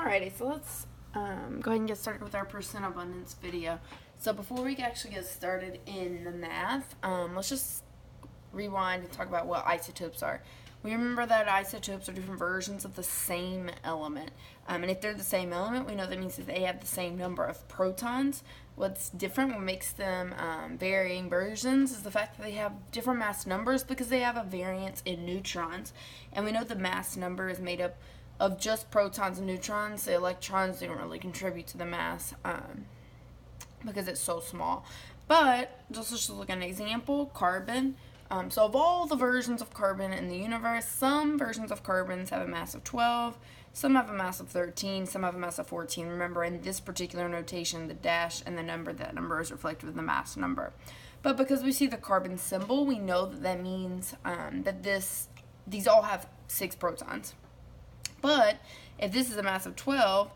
Alrighty, so let's go ahead and get started with our percent abundance video. So before we actually get started in the math, let's just rewind and talk about what isotopes are. We remember that isotopes are different versions of the same element. And if they're the same element, we know that means that they have the same number of protons. What's different, what makes them varying versions, is the fact that they have different mass numbers because they have a variance in neutrons. And we know the mass number is made up of just protons and neutrons. The electrons don't really contribute to the mass because it's so small. But let's just look at an example, carbon. So of all the versions of carbon in the universe, some versions of carbons have a mass of 12, some have a mass of 13, some have a mass of 14. Remember, in this particular notation, the dash and the number, that number is reflected with the mass number. But because we see the carbon symbol, we know that that means that these all have 6 protons. But if this is a mass of 12,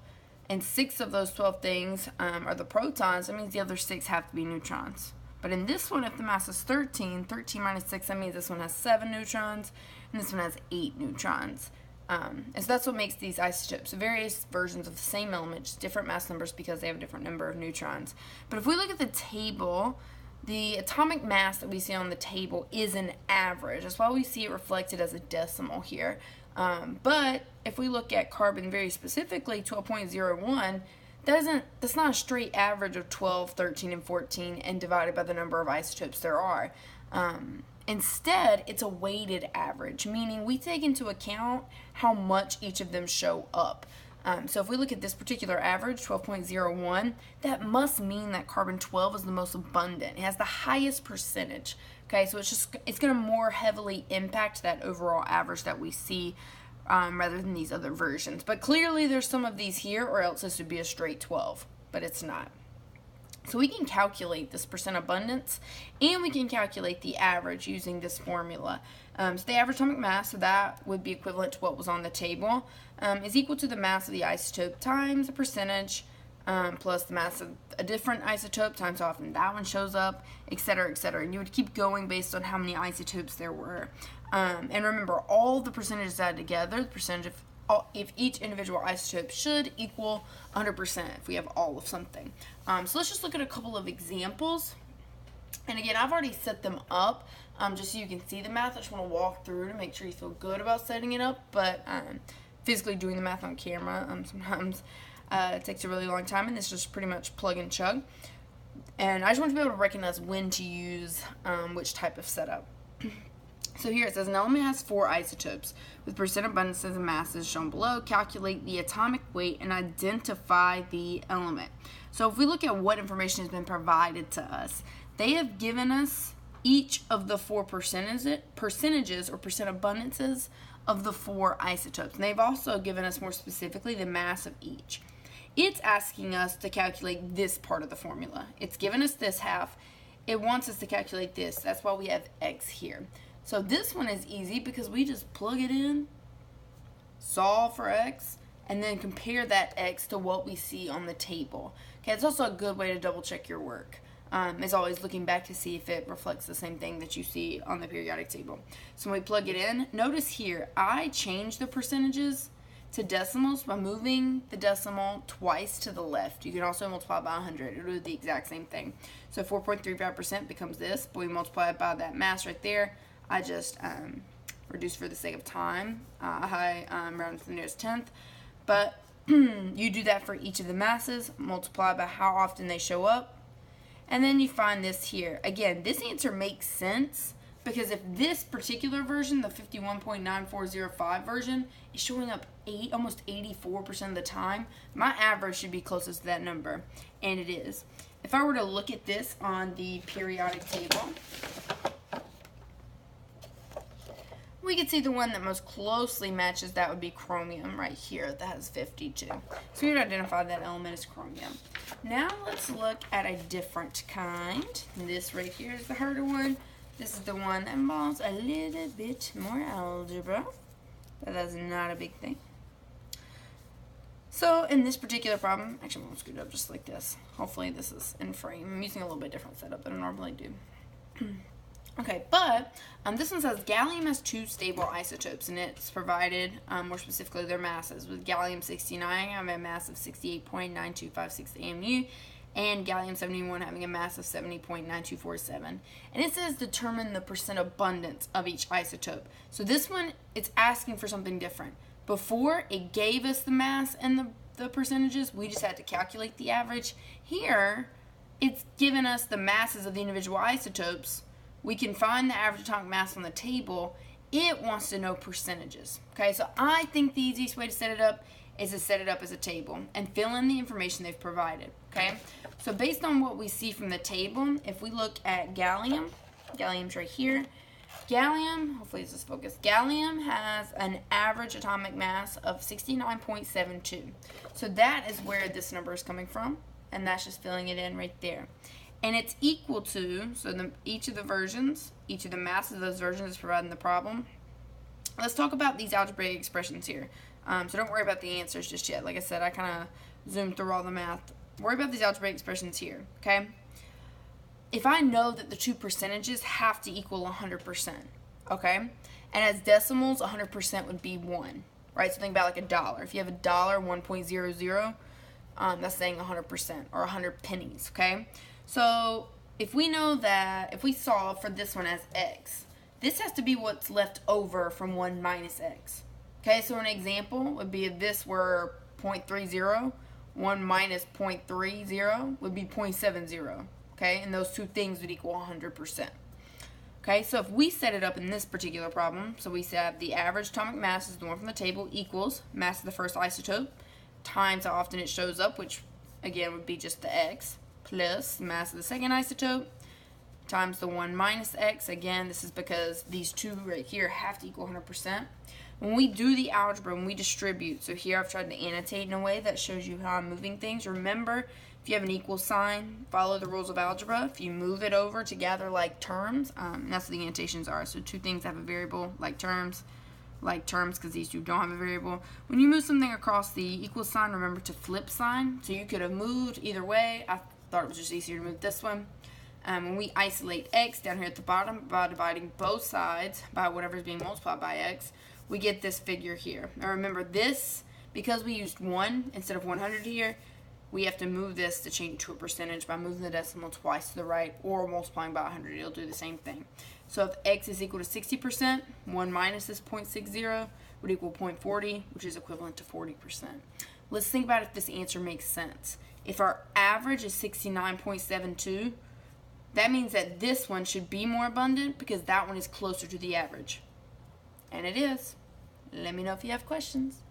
and 6 of those 12 things are the protons, that means the other 6 have to be neutrons. But in this one, if the mass is 13, 13 minus 6, that means this one has 7 neutrons, and this one has 8 neutrons. And so that's what makes these isotopes, various versions of the same element, just different mass numbers because they have a different number of neutrons. But if we look at the table, the atomic mass that we see on the table is an average. That's why we see it reflected as a decimal here. But if we look at carbon very specifically, 12.01, that's not a straight average of 12, 13, and 14 and divided by the number of isotopes there are. Instead, it's a weighted average, meaning we take into account how much each of them show up. So if we look at this particular average, 12.01, that must mean that carbon-12 is the most abundant. It has the highest percentage. Okay, so it's going to more heavily impact that overall average that we see rather than these other versions. But clearly there's some of these here, or else this would be a straight 12, but it's not. So we can calculate this percent abundance, and we can calculate the average using this formula. So the average atomic mass, so that would be equivalent to what was on the table, is equal to the mass of the isotope times the percentage plus the mass of a different isotope times how often that one shows up, etc., etc. And you would keep going based on how many isotopes there were. And remember, all the percentages added together, the percentage of if each individual isotope should equal 100% if we have all of something. So let's just look at a couple of examples. And again, I've already set them up just so you can see the math. I just want to walk through to make sure you feel good about setting it up. But physically doing the math on camera sometimes it takes a really long time, and this is just pretty much plug and chug. And I just want to be able to recognize when to use which type of setup. So here it says an element has 4 isotopes with percent abundances and masses shown below. Calculate the atomic weight and identify the element. So if we look at what information has been provided to us, they have given us each of the 4 percentages or percent abundances of the 4 isotopes. And they've also given us more specifically the mass of each. It's asking us to calculate this part of the formula. It's given us this half. It wants us to calculate this. That's why we have x here. So this one is easy because we just plug it in, solve for x, and then compare that x to what we see on the table. Okay, it's also a good way to double check your work. Is always looking back to see if it reflects the same thing that you see on the periodic table. So when we plug it in, notice here, I change the percentages to decimals by moving the decimal twice to the left. You can also multiply by 100. It'll do the exact same thing. So 4.35% becomes this, but we multiply it by that mass right there. I just reduce for the sake of time. I round to the nearest tenth. But you do that for each of the masses, multiply by how often they show up, and then you find this here. Again, this answer makes sense because if this particular version, the 51.9405 version, is showing up almost 84% of the time, my average should be closest to that number, and it is. If I were to look at this on the periodic table, we could see the one that most closely matches that would be chromium right here that has 52. So we would identify that element as chromium. Now let's look at a different kind. This right here is the harder one. This is the one that involves a little bit more algebra, but that's not a big thing. So in this particular problem, actually I'm going to scoot it up just like this. Hopefully this is in frame. I'm using a little bit different setup than I normally do. Okay, but this one says gallium has 2 stable isotopes, and it's provided, more specifically, their masses, with gallium-69 having a mass of 68.9256 AMU, and gallium-71 having a mass of 70.9247. And it says determine the percent abundance of each isotope. So this one, it's asking for something different. Before, it gave us the mass and the percentages. We just had to calculate the average. Here, it's given us the masses of the individual isotopes. We can find the average atomic mass on the table. It wants to know percentages. Okay, so I think the easiest way to set it up is to set it up as a table and fill in the information they've provided. Okay, so based on what we see from the table, if we look at gallium's right here. Gallium, hopefully this is focused, gallium has an average atomic mass of 69.72. So that is where this number is coming from, and that's just filling it in right there. And it's equal to, so each of the masses of those versions is provided in the problem. Let's talk about these algebraic expressions here. So don't worry about the answers just yet. Like I said, I kind of zoomed through all the math. Worry about these algebraic expressions here, okay? If I know that the 2 percentages have to equal 100%, okay? And as decimals, 100% would be 1, right? So think about like a dollar. If you have a dollar, 1.00, that's saying 100%, or 100 pennies, okay? So if we know that, if we solve for this one as x, this has to be what's left over from 1 minus x. Okay, so an example would be if this were 0.30, 1 minus 0.30 would be 0.70. Okay, and those two things would equal 100%. Okay, so if we set it up in this particular problem, so we have the average atomic mass is the one from the table equals mass of the first isotope times how often it shows up, which again would be just the x, plus mass of the second isotope times the 1 minus x. Again, this is because these two right here have to equal 100%. When we do the algebra, when we distribute, so here I've tried to annotate in a way that shows you how I'm moving things. Remember, if you have an equal sign, follow the rules of algebra. If you move it over to gather like terms, that's what the annotations are. So two things have a variable, like terms because these two don't have a variable. When you move something across the equal sign, remember to flip sign. So you could have moved either way. I thought it was just easier to move this one. When we isolate x down here at the bottom by dividing both sides by whatever is being multiplied by x, we get this figure here. Now remember this, because we used 1 instead of 100 here, we have to move this to change it to a percentage by moving the decimal twice to the right or multiplying by 100. It'll do the same thing. So if x is equal to 60%, 1 minus this 0.60 would equal 0.40, which is equivalent to 40%. Let's think about if this answer makes sense. If our average is 69.72, that means that this one should be more abundant because that one is closer to the average. And it is. Let me know if you have questions.